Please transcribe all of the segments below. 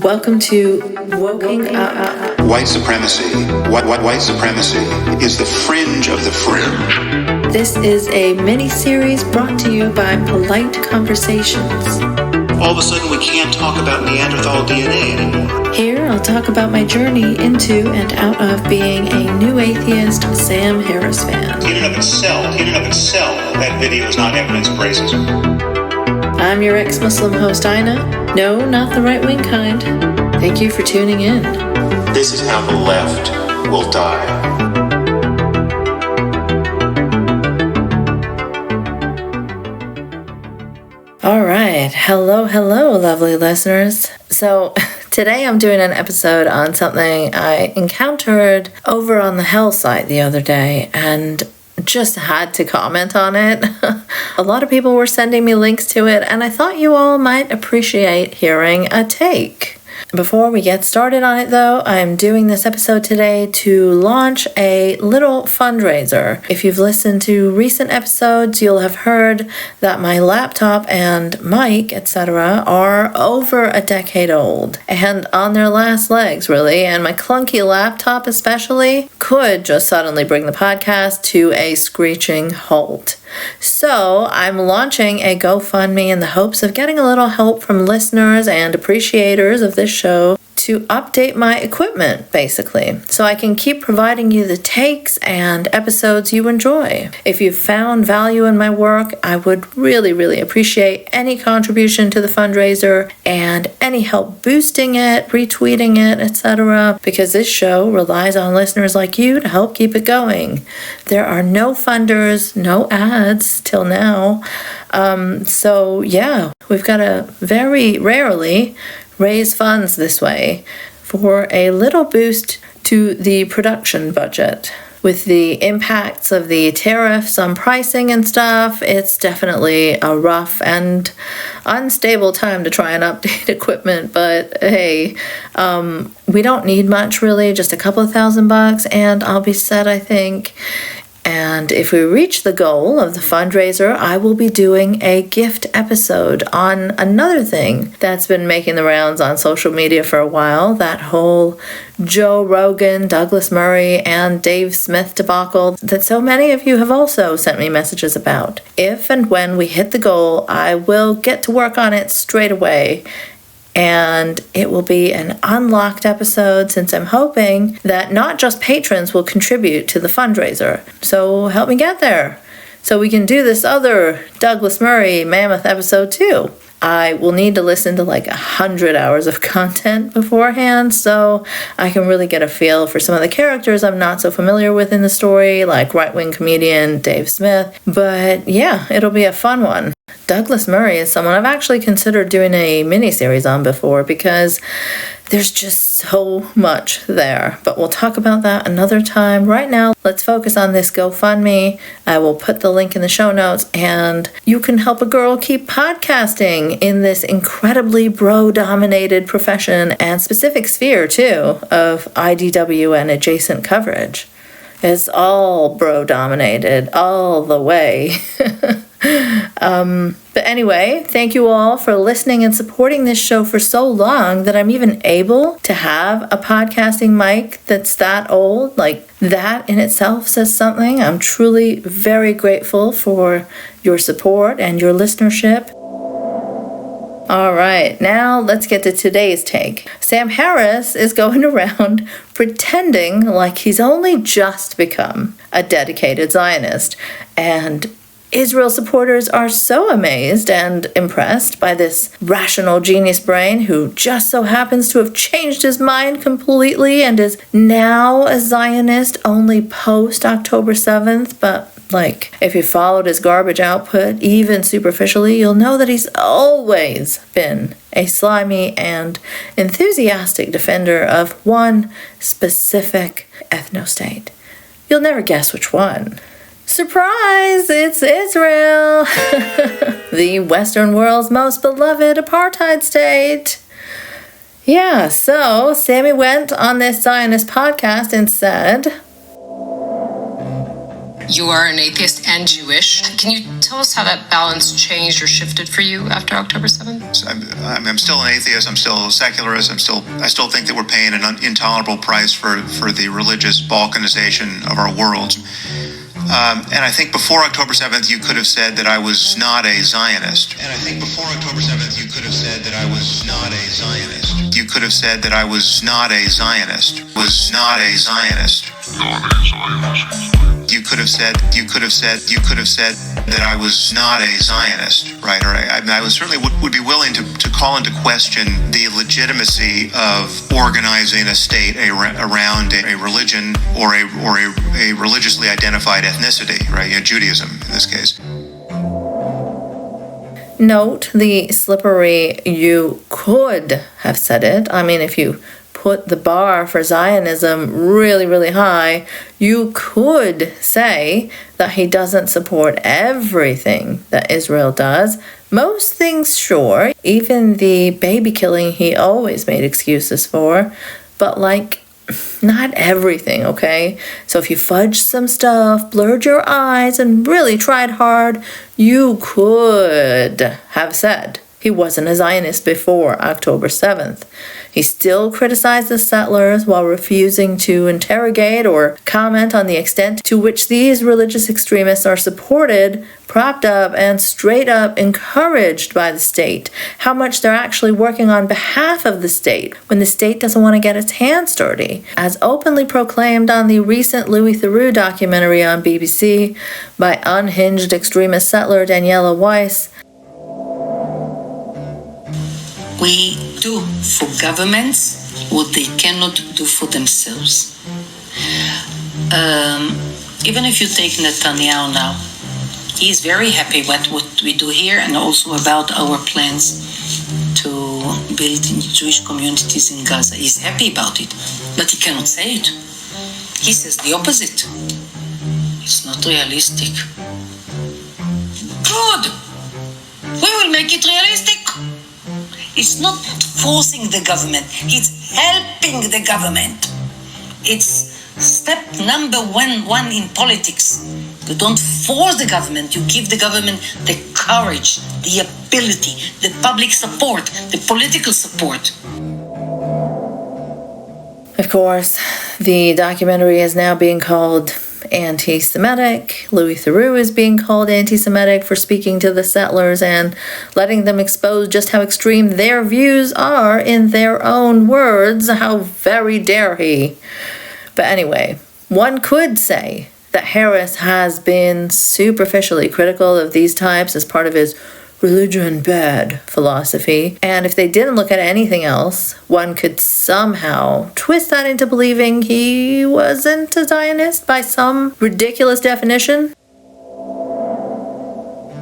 Welcome to Woking Up. White supremacy. White supremacy is the fringe of the fringe. This is a mini-series brought to you by Polite Conversations. All of a sudden we can't talk about Neanderthal DNA anymore. Here I'll talk about my journey into and out of being a new atheist Sam Harris fan. In and of itself, that video is not evidence of racism. I'm your ex-Muslim host, Ina. No, not the right-wing kind. Thank you for tuning in. This is how the left will die. All right. Hello, lovely listeners. So today I'm doing an episode on something I encountered over on the Hell site the other day and just had to comment on it. A lot of people were sending me links to it, and I thought you all might appreciate hearing a take. Before we get started on it, though, I'm doing this episode today to launch a little fundraiser. If you've listened to recent episodes, you'll have heard that my laptop and mic, etc., are over a decade old and on their last legs, really. And my clunky laptop, especially, could just suddenly bring the podcast to a screeching halt. So I'm launching a GoFundMe in the hopes of getting a little help from listeners and appreciators of this show to update my equipment, basically, so I can keep providing you the takes and episodes you enjoy. If you've found value in my work, I would really, really appreciate any contribution to the fundraiser and any help boosting it, retweeting it, etc., because this show relies on listeners like you to help keep it going. There are no funders, no ads till now. So yeah, we've got to very rarely raise funds this way for a little boost to the production budget. With the impacts of the tariffs on pricing and stuff, it's definitely a rough and unstable time to try and update equipment, but hey, we don't need much really, just a couple of $1,000 and I'll be set, I think. And if we reach the goal of the fundraiser, I will be doing a gift episode on another thing that's been making the rounds on social media for a while, that whole Joe Rogan, Douglas Murray, and Dave Smith debacle that so many of you have also sent me messages about. If and when we hit the goal, I will get to work on it straight away. And it will be an unlocked episode since I'm hoping that not just patrons will contribute to the fundraiser. So help me get there so we can do this other Douglas Murray mammoth episode too. I will need to listen to like 100 hours of content beforehand so I can really get a feel for some of the characters I'm not so familiar with in the story, like right-wing comedian Dave Smith. But yeah, it'll be a fun one. Douglas Murray is someone I've actually considered doing a mini-series on before because there's just so much there. But we'll talk about that another time. Right now, let's focus on this GoFundMe. I will put the link in the show notes, and you can help a girl keep podcasting in this incredibly bro-dominated profession and specific sphere, too, of IDW and adjacent coverage. It's all bro-dominated all the way. But anyway, thank you all for listening and supporting this show for so long that I'm even able to have a podcasting mic that's that old. Like, that in itself says something. I'm truly very grateful for your support and your listenership. All right, now let's get to today's take. Sam Harris is going around pretending like he's only just become a dedicated Zionist, and Israel supporters are so amazed and impressed by this rational genius brain who just so happens to have changed his mind completely and is now a Zionist only post-October 7th. But, like, if you followed his garbage output even superficially, you'll know that he's always been a slimy and enthusiastic defender of one specific ethno-state. You'll never guess which one. Surprise! It's Israel! The Western world's most beloved apartheid state. Yeah, so Sammy went on this Zionist podcast and said, you are an atheist and Jewish. Can you tell us how that balance changed or shifted for you after October 7th? I'm still an atheist. I'm still a secularist. I still think that we're paying an intolerable price for the religious balkanization of our world. And I think before October 7th, you could have said that I was not a Zionist. And I think before October 7th, you could have said that I was not a Zionist. You could have said that I was not a Zionist. Was not a Zionist. Not a Zionist. You could have said that I was not a Zionist, right? Or I was certainly would be willing to call into question the legitimacy of organizing a state around a religion or a religiously identified ethnicity, right? Judaism in this case. Note the slippery "you could have said it." I mean, if you put the bar for Zionism really, really high, you could say that he doesn't support everything that Israel does. Most things, sure. Even the baby killing he always made excuses for. But not everything, okay? So if you fudged some stuff, blurred your eyes, and really tried hard, you could have said he wasn't a Zionist before October 7th. He still criticized the settlers while refusing to interrogate or comment on the extent to which these religious extremists are supported, propped up, and straight up encouraged by the state. How much they're actually working on behalf of the state when the state doesn't want to get its hands dirty. As openly proclaimed on the recent Louis Theroux documentary on BBC by unhinged extremist settler Daniela Weiss, we do for governments what they cannot do for themselves. Even if you take Netanyahu now, he's very happy with what we do here and also about our plans to build Jewish communities in Gaza. He's happy about it, but he cannot say it. He says the opposite. It's not realistic. Good! We will make it realistic. It's not forcing the government, it's helping the government. It's step number one in politics. You don't force the government, you give the government the courage, the ability, the public support, the political support. Of course, the documentary is now being called anti-Semitic. Louis Theroux is being called anti-Semitic for speaking to the settlers and letting them expose just how extreme their views are in their own words. How very dare he? But anyway, one could say that Harris has been superficially critical of these types as part of his religion bad philosophy, and if they didn't look at anything else, one could somehow twist that into believing he wasn't a Zionist by some ridiculous definition.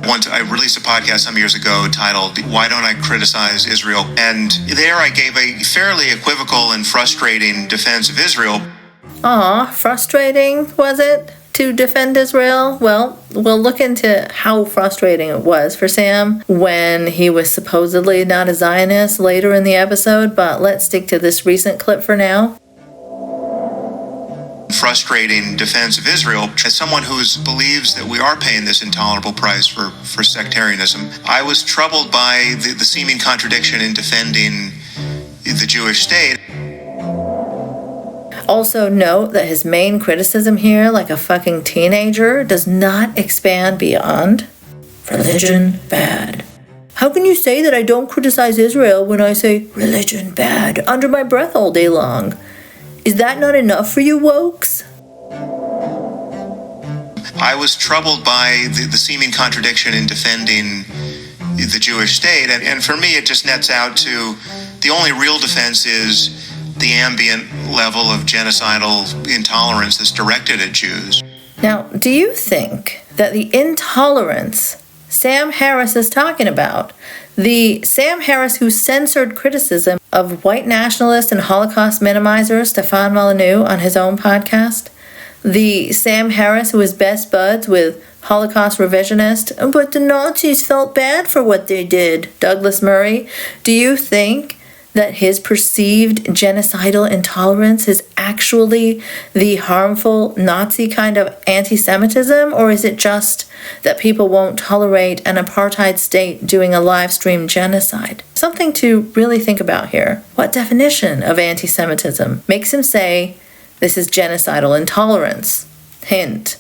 Once I released a podcast some years ago titled "Why Don't I Criticize Israel?" and there I gave a fairly equivocal and frustrating defense of Israel. Frustrating, was it? To defend Israel? Well, we'll look into how frustrating it was for Sam when he was supposedly not a Zionist later in the episode, but let's stick to this recent clip for now. Frustrating defense of Israel. As someone who believes that we are paying this intolerable price for sectarianism, I was troubled by the seeming contradiction in defending the Jewish state. Also note that his main criticism here, like a fucking teenager, does not expand beyond religion bad. How can you say that I don't criticize Israel when I say religion bad under my breath all day long? Is that not enough for you wokes? I was troubled by the seeming contradiction in defending the Jewish state, and for me it just nets out to the only real defense is the ambient level of genocidal intolerance that's directed at Jews. Now, do you think that the intolerance Sam Harris is talking about, the Sam Harris who censored criticism of white nationalist and Holocaust minimizer Stefan Molyneux on his own podcast, the Sam Harris who is best buds with Holocaust revisionist, but the Nazis felt bad for what they did, Douglas Murray, do you think that his perceived genocidal intolerance is actually the harmful Nazi kind of anti-Semitism, or is it just that people won't tolerate an apartheid state doing a live stream genocide? Something to really think about here. What definition of anti-Semitism makes him say this is genocidal intolerance? Hint.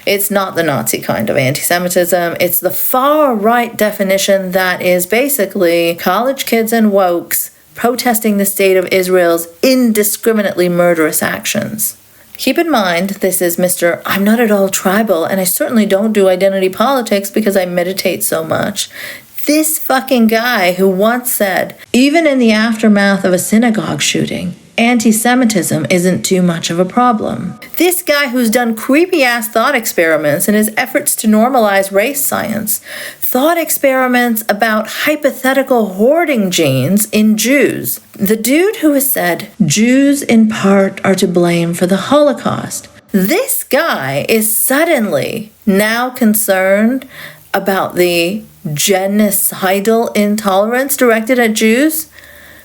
It's not the Nazi kind of anti-Semitism. It's the far-right definition that is basically college kids and wokes protesting the state of Israel's indiscriminately murderous actions. Keep in mind, this is Mr. I'm not at all tribal, and I certainly don't do identity politics because I meditate so much. This fucking guy who once said, even in the aftermath of a synagogue shooting, anti-Semitism isn't too much of a problem. This guy who's done creepy-ass thought experiments in his efforts to normalize race science, thought experiments about hypothetical hoarding genes in Jews. The dude who has said, Jews in part are to blame for the Holocaust. This guy is suddenly now concerned about the genocidal intolerance directed at Jews,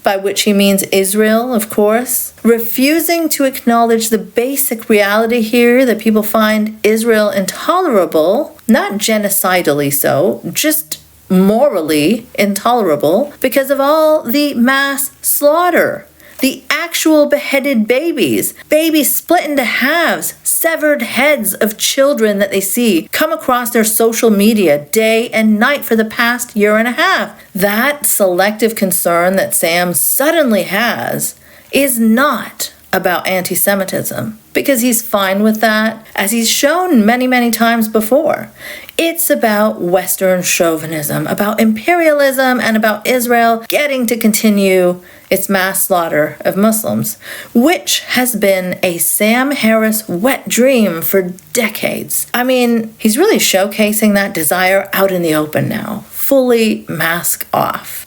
by which he means Israel, of course, refusing to acknowledge the basic reality here that people find Israel intolerable, not genocidally so, just morally intolerable, because of all the mass slaughter. The actual beheaded babies split into halves, severed heads of children that they see come across their social media day and night for the past year and a half. That selective concern that Sam suddenly has is not about anti-Semitism, because he's fine with that, as he's shown many, many times before. It's about Western chauvinism, about imperialism, and about Israel getting to continue its mass slaughter of Muslims, which has been a Sam Harris wet dream for decades. I mean, he's really showcasing that desire out in the open now, fully mask off.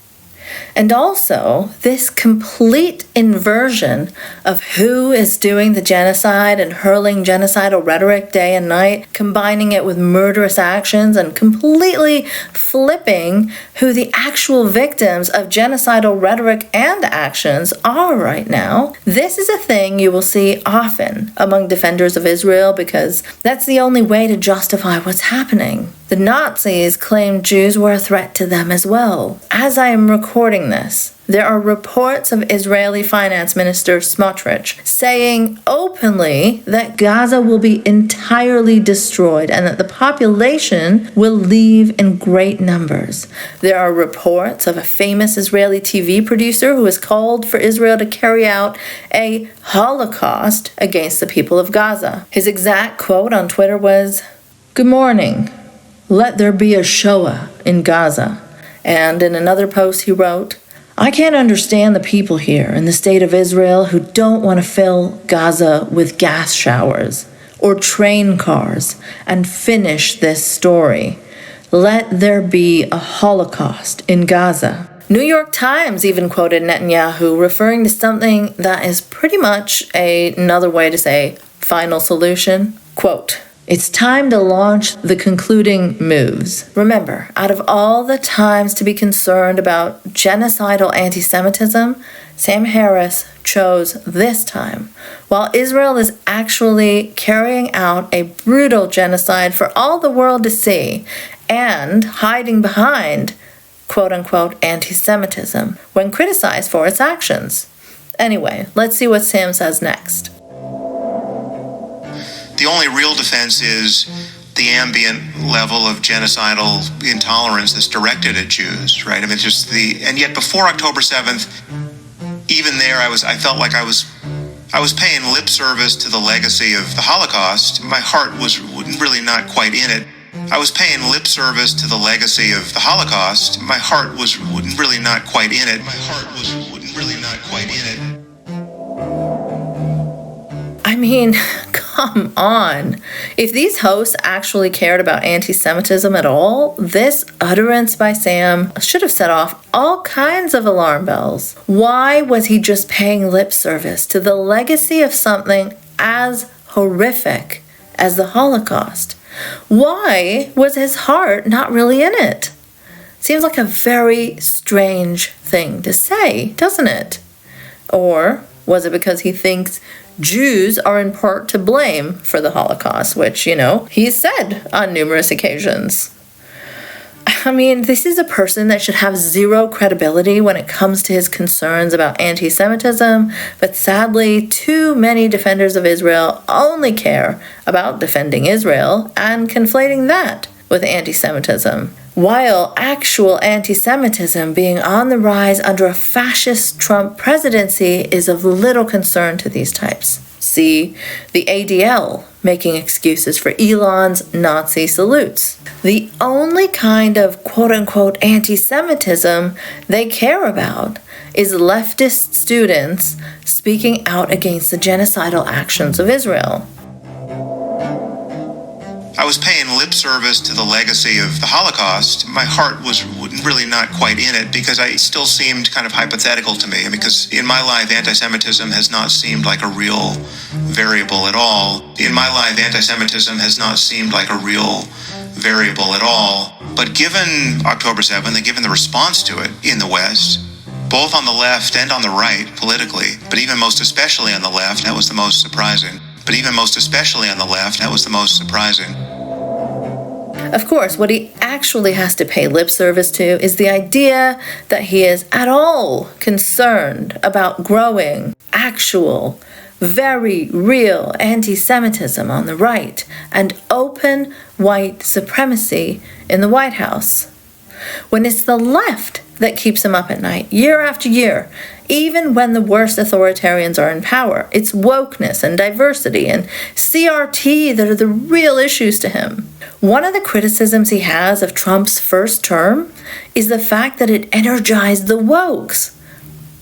And also, this complete inversion of who is doing the genocide and hurling genocidal rhetoric day and night, combining it with murderous actions and completely flipping who the actual victims of genocidal rhetoric and actions are right now. This is a thing you will see often among defenders of Israel, because that's the only way to justify what's happening. The Nazis claimed Jews were a threat to them as well. As I am recording this, there are reports of Israeli Finance Minister Smotrich saying openly that Gaza will be entirely destroyed and that the population will leave in great numbers. There are reports of a famous Israeli TV producer who has called for Israel to carry out a Holocaust against the people of Gaza. His exact quote on Twitter was, "Good morning. Let there be a Shoah in Gaza." And in another post he wrote, "I can't understand the people here in the state of Israel who don't want to fill Gaza with gas showers or train cars and finish this story. Let there be a Holocaust in Gaza." New York Times even quoted Netanyahu referring to something that is pretty much another way to say final solution. Quote, "It's time to launch the concluding moves." Remember, out of all the times to be concerned about genocidal anti-Semitism, Sam Harris chose this time, while Israel is actually carrying out a brutal genocide for all the world to see and hiding behind quote-unquote anti-Semitism when criticized for its actions. Anyway, let's see what Sam says next. The only real defense is the ambient level of genocidal intolerance that's directed at Jews, right? I mean, and yet before October 7th, even there, I felt like I was paying lip service to the legacy of the Holocaust. My heart was really not quite in it. I was paying lip service to the legacy of the Holocaust. My heart was really not quite in it. I mean, come on. If these hosts actually cared about anti-Semitism at all, this utterance by Sam should have set off all kinds of alarm bells. Why was he just paying lip service to the legacy of something as horrific as the Holocaust? Why was his heart not really in it? Seems like a very strange thing to say, doesn't it? Or was it because he thinks Jews are in part to blame for the Holocaust, which, he's said on numerous occasions? I mean, this is a person that should have zero credibility when it comes to his concerns about anti-Semitism, but sadly, too many defenders of Israel only care about defending Israel and conflating that with anti-Semitism, while actual anti-Semitism being on the rise under a fascist Trump presidency is of little concern to these types. See the ADL making excuses for Elon's Nazi salutes. The only kind of quote-unquote anti-Semitism they care about is leftist students speaking out against the genocidal actions of Israel. I was paying lip service to the legacy of the Holocaust. My heart was really not quite in it because it still seemed kind of hypothetical to me. Because in my life, anti-Semitism has not seemed like a real variable at all. In my life, anti-Semitism has not seemed like a real variable at all. But given October 7th and given the response to it in the West, both on the left and on the right politically, but even most especially on the left, that was the most surprising. Of course, what he actually has to pay lip service to is the idea that he is at all concerned about growing actual, very real anti-Semitism on the right and open white supremacy in the White House. When it's the left that keeps him up at night, year after year, even when the worst authoritarians are in power, it's wokeness and diversity and CRT that are the real issues to him. One of the criticisms he has of Trump's first term is the fact that it energized the wokes.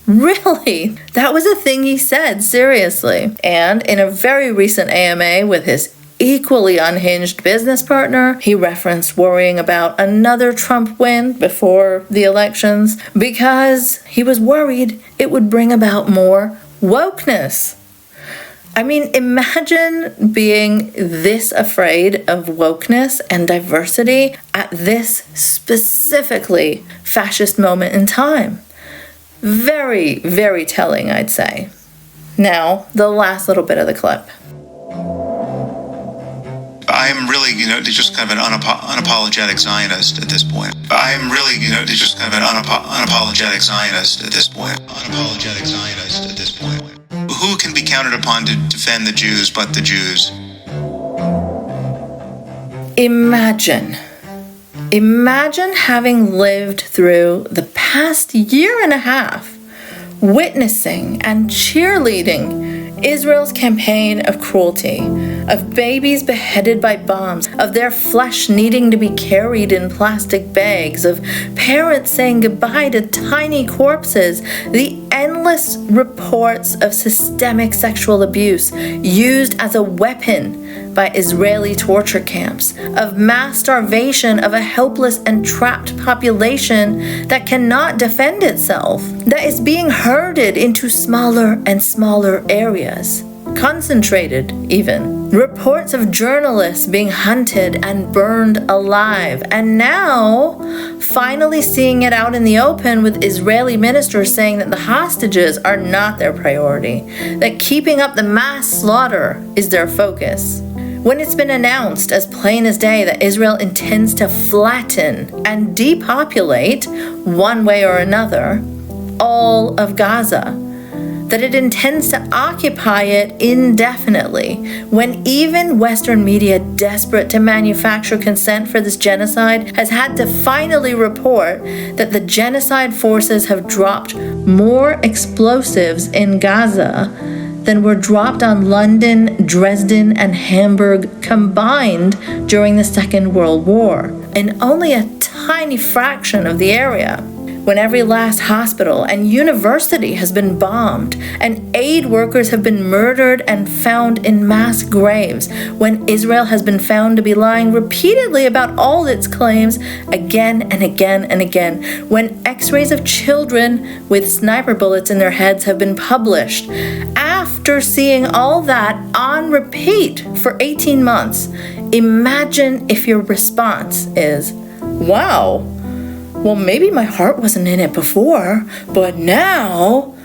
Really? That was a thing he said, seriously. And in a very recent AMA with his equally unhinged business partner, he referenced worrying about another Trump win before the elections because he was worried it would bring about more wokeness. I mean, imagine being this afraid of wokeness and diversity at this specifically fascist moment in time. Very, very telling, I'd say. Now, the last little bit of the clip. I'm really, just kind of an unapologetic Zionist at this point. I'm really, just kind of an unapologetic Zionist at this point. Unapologetic Zionist at this point. Who can be counted upon to defend the Jews but the Jews? Imagine having lived through the past year and a half, witnessing and cheerleading Israel's campaign of cruelty, of babies beheaded by bombs, of their flesh needing to be carried in plastic bags, of parents saying goodbye to tiny corpses, the endless reports of systemic sexual abuse used as a weapon by Israeli torture camps, of mass starvation of a helpless and trapped population that cannot defend itself, that is being herded into smaller and smaller areas, concentrated even. Reports of journalists being hunted and burned alive, and now finally seeing it out in the open with Israeli ministers saying that the hostages are not their priority, that keeping up the mass slaughter is their focus. When it's been announced as plain as day that Israel intends to flatten and depopulate, one way or another, all of Gaza, that it intends to occupy it indefinitely, when even Western media desperate to manufacture consent for this genocide has had to finally report that the genocide forces have dropped more explosives in Gaza than were dropped on London, Dresden, and Hamburg combined during the Second World War, in only a tiny fraction of the area. When every last hospital and university has been bombed, and aid workers have been murdered and found in mass graves, when Israel has been found to be lying repeatedly about all its claims again and again and again, when x-rays of children with sniper bullets in their heads have been published, after seeing all that on repeat for 18 months, imagine if your response is, wow, well, maybe my heart wasn't in it before, but now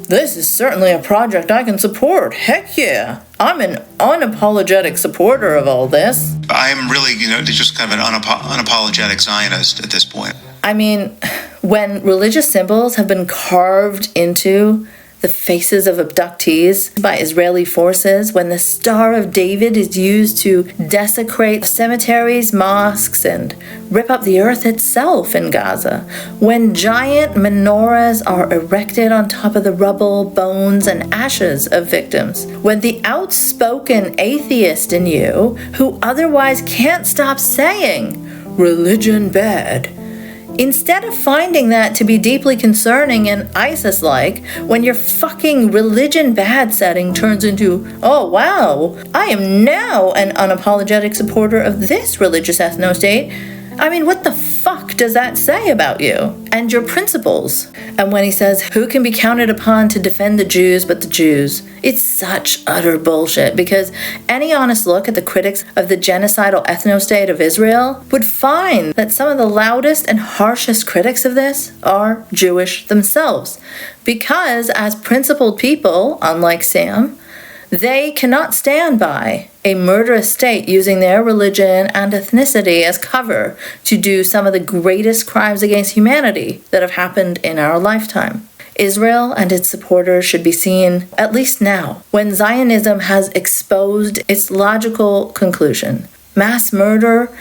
this is certainly a project I can support. Heck yeah. I'm an unapologetic supporter of all this. I'm really, just kind of an unapologetic Zionist at this point. I mean, when religious symbols have been carved into the faces of abductees by Israeli forces, when the Star of David is used to desecrate cemeteries, mosques, and rip up the earth itself in Gaza, when giant menorahs are erected on top of the rubble, bones, and ashes of victims, when the outspoken atheist in you, who otherwise can't stop saying, religion bad, instead of finding that to be deeply concerning and ISIS-like, when your fucking religion bad setting turns into, oh wow, I am now an unapologetic supporter of this religious ethno-state, I mean, what the fuck does that say about you and your principles? And when he says, who can be counted upon to defend the Jews but the Jews? It's such utter bullshit, because any honest look at the critics of the genocidal ethno-state of Israel would find that some of the loudest and harshest critics of this are Jewish themselves. Because as principled people, unlike Sam, they cannot stand by a murderous state using their religion and ethnicity as cover to do some of the greatest crimes against humanity that have happened in our lifetime. Israel and its supporters should be seen, at least now, when Zionism has exposed its logical conclusion: mass murder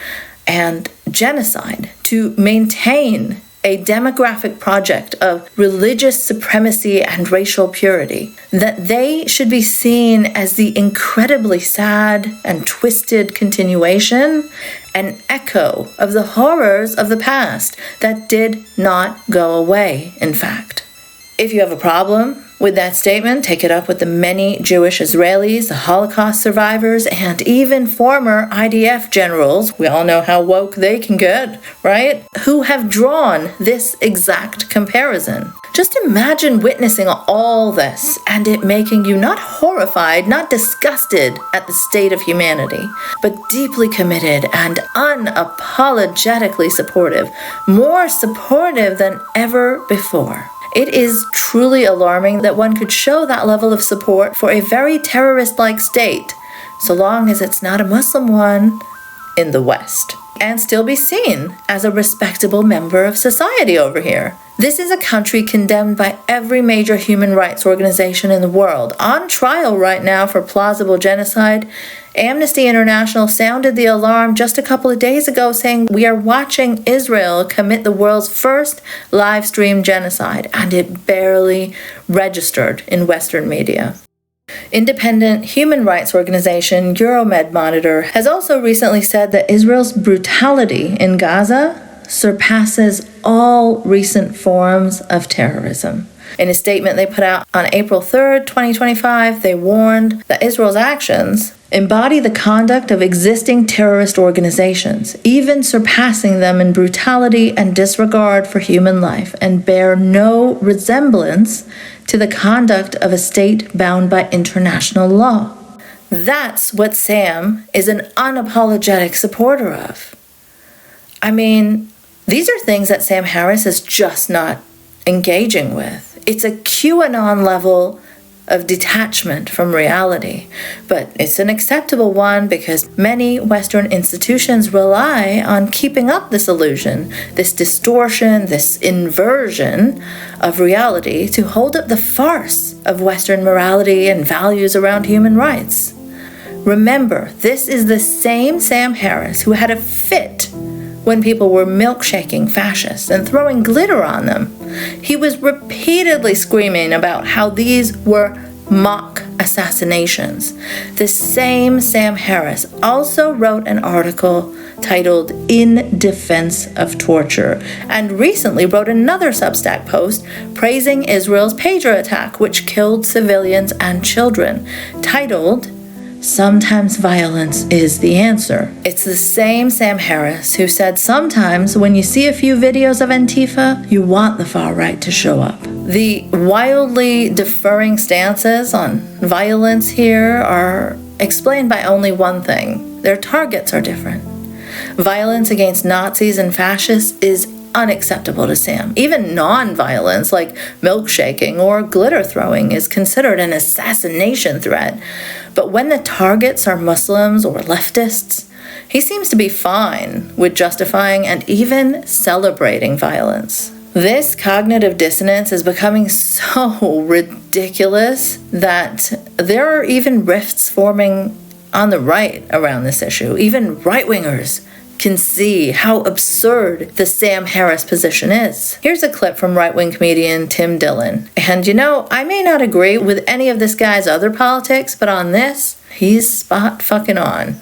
and genocide, to maintain a demographic project of religious supremacy and racial purity, that they should be seen as the incredibly sad and twisted continuation, an echo of the horrors of the past that did not go away, in fact. If you have a problem with that statement, take it up with the many Jewish Israelis, the Holocaust survivors, and even former IDF generals, we all know how woke they can get, right? Who have drawn this exact comparison. Just imagine witnessing all this and it making you not horrified, not disgusted at the state of humanity, but deeply committed and unapologetically supportive, more supportive than ever before. It is truly alarming that one could show that level of support for a very terrorist-like state, so long as it's not a Muslim one in the West, and still be seen as a respectable member of society over here. This is a country condemned by every major human rights organization in the world, on trial right now for plausible genocide. Amnesty International sounded the alarm just a couple of days ago, saying we are watching Israel commit the world's first live-stream genocide, and it barely registered in Western media. Independent human rights organization Euromed Monitor has also recently said that Israel's brutality in Gaza surpasses all recent forms of terrorism. In a statement they put out on April 3rd, 2025, they warned that Israel's actions embody the conduct of existing terrorist organizations, even surpassing them in brutality and disregard for human life, and bear no resemblance to the conduct of a state bound by international law. That's what Sam is an unapologetic supporter of. I mean, these are things that Sam Harris is just not engaging with. It's a QAnon level of detachment from reality, but it's an acceptable one because many Western institutions rely on keeping up this illusion, this distortion, this inversion of reality to hold up the farce of Western morality and values around human rights. Remember, this is the same Sam Harris who had a fit when people were milkshaking fascists and throwing glitter on them. He was repeatedly screaming about how these were mock assassinations. The same Sam Harris also wrote an article titled In Defense of Torture, and recently wrote another Substack post praising Israel's pager attack, which killed civilians and children, titled Sometimes Violence is the Answer. It's the same Sam Harris who said sometimes when you see a few videos of Antifa, you want the far right to show up. The wildly differing stances on violence here are explained by only one thing: their targets are different. Violence against Nazis and fascists is unacceptable to Sam. Even non-violence like milkshaking or glitter throwing is considered an assassination threat. But when the targets are Muslims or leftists, he seems to be fine with justifying and even celebrating violence. This cognitive dissonance is becoming so ridiculous that there are even rifts forming on the right around this issue. Even right-wingers can see how absurd the Sam Harris position is. Here's a clip from right-wing comedian Tim Dillon. And I may not agree with any of this guy's other politics, but on this, he's spot fucking on.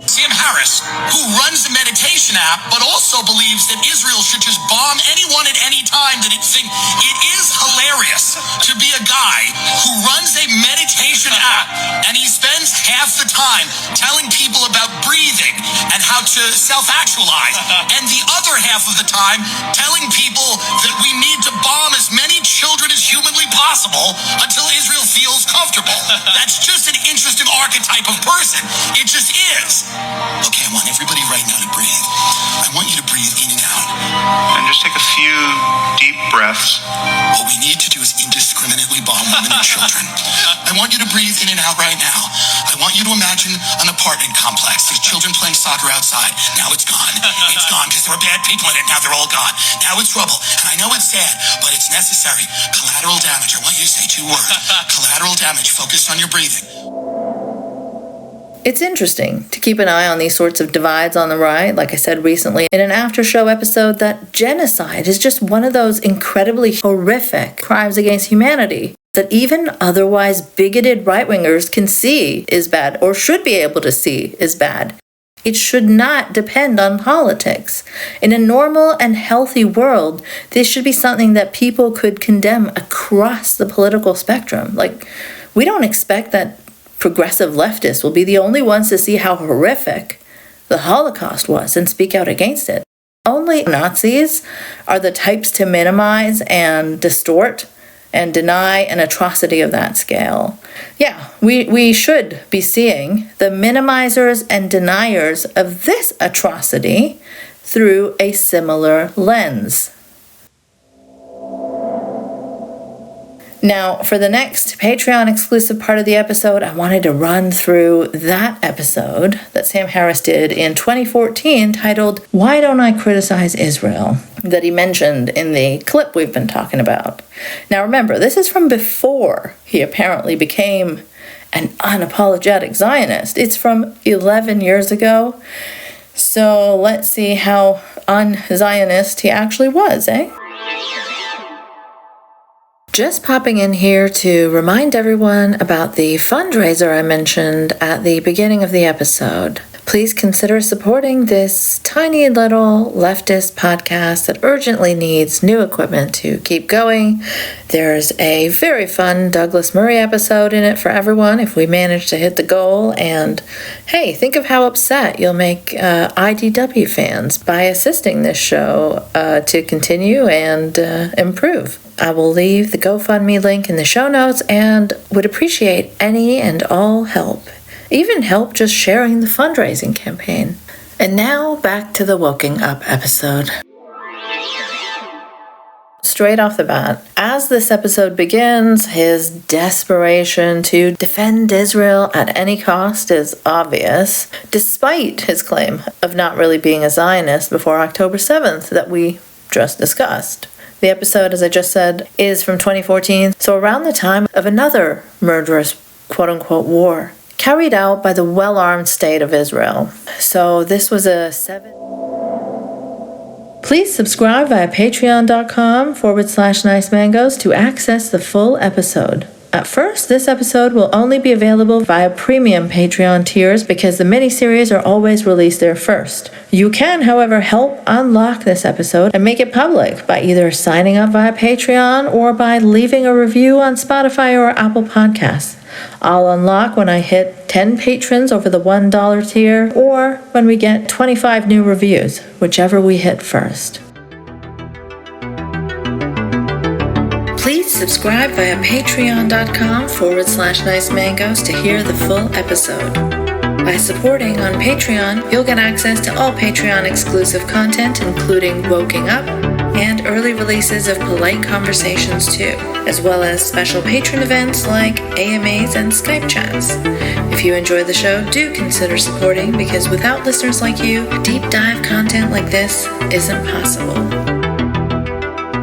Sam Harris, who runs a meditation app, but also believes that Israel should just bomb anyone at any time that it thinks. It is hilarious to be a guy who runs a meditation app and he spends half the time telling people about breathing and how to self-actualize, and the other half of the time telling people that we need to bomb as many children as humanly possible until Israel feels comfortable. That's just an interesting archetype of person. It just is. Okay, I want everybody right now to breathe. I want you to breathe in and out. And just take a few deep breaths. What we need to do is indiscriminately bomb women and children. I want you to breathe in and out right now. I want you to imagine an apartment complex. There's children playing soccer outside. Now it's gone. It's gone because there were bad people in it. Now they're all gone. Now it's rubble. And I know it's sad, but it's necessary. Collateral damage. I want you to say 2 words. Collateral damage. Focus on your breathing. It's interesting to keep an eye on these sorts of divides on the right. Like I said recently in an after-show episode, that genocide is just one of those incredibly horrific crimes against humanity that even otherwise bigoted right-wingers can see is bad, or should be able to see is bad. It should not depend on politics. In a normal and healthy world, this should be something that people could condemn across the political spectrum. Like, we don't expect that progressive leftists will be the only ones to see how horrific the Holocaust was and speak out against it. Only Nazis are the types to minimize and distort and deny an atrocity of that scale. Yeah, we should be seeing the minimizers and deniers of this atrocity through a similar lens. Now, for the next Patreon exclusive part of the episode, I wanted to run through that episode that Sam Harris did in 2014 titled, "Why Don't I Criticize Israel?" that he mentioned in the clip we've been talking about. Now remember, this is from before he apparently became an unapologetic Zionist. It's from 11 years ago. So let's see how un-Zionist he actually was, eh? Just popping in here to remind everyone about the fundraiser I mentioned at the beginning of the episode. Please consider supporting this tiny little leftist podcast that urgently needs new equipment to keep going. There's a very fun Douglas Murray episode in it for everyone if we manage to hit the goal. And hey, think of how upset you'll make IDW fans by assisting this show to continue and improve. I will leave the GoFundMe link in the show notes and would appreciate any and all help. Even help just sharing the fundraising campaign. And now back to the Woking Up episode. Straight off the bat, as this episode begins, his desperation to defend Israel at any cost is obvious, despite his claim of not really being a Zionist before October 7th that we just discussed. The episode, as I just said, is from 2014, so around the time of another murderous quote-unquote war carried out by the well-armed state of Israel. So this was a 7... Please subscribe via patreon.com/nicemangoes to access the full episode. At first, this episode will only be available via premium Patreon tiers because the miniseries are always released there first. You can, however, help unlock this episode and make it public by either signing up via Patreon or by leaving a review on Spotify or Apple Podcasts. I'll unlock when I hit 10 patrons over the $1 tier or when we get 25 new reviews, whichever we hit first. Please subscribe via patreon.com/nicemangoes to hear the full episode. By supporting on Patreon, you'll get access to all Patreon exclusive content, including Woking Up, and early releases of polite conversations too, as well as special patron events like AMAs and Skype chats. If you enjoy the show, do consider supporting, because without listeners like you, deep dive content like this isn't possible.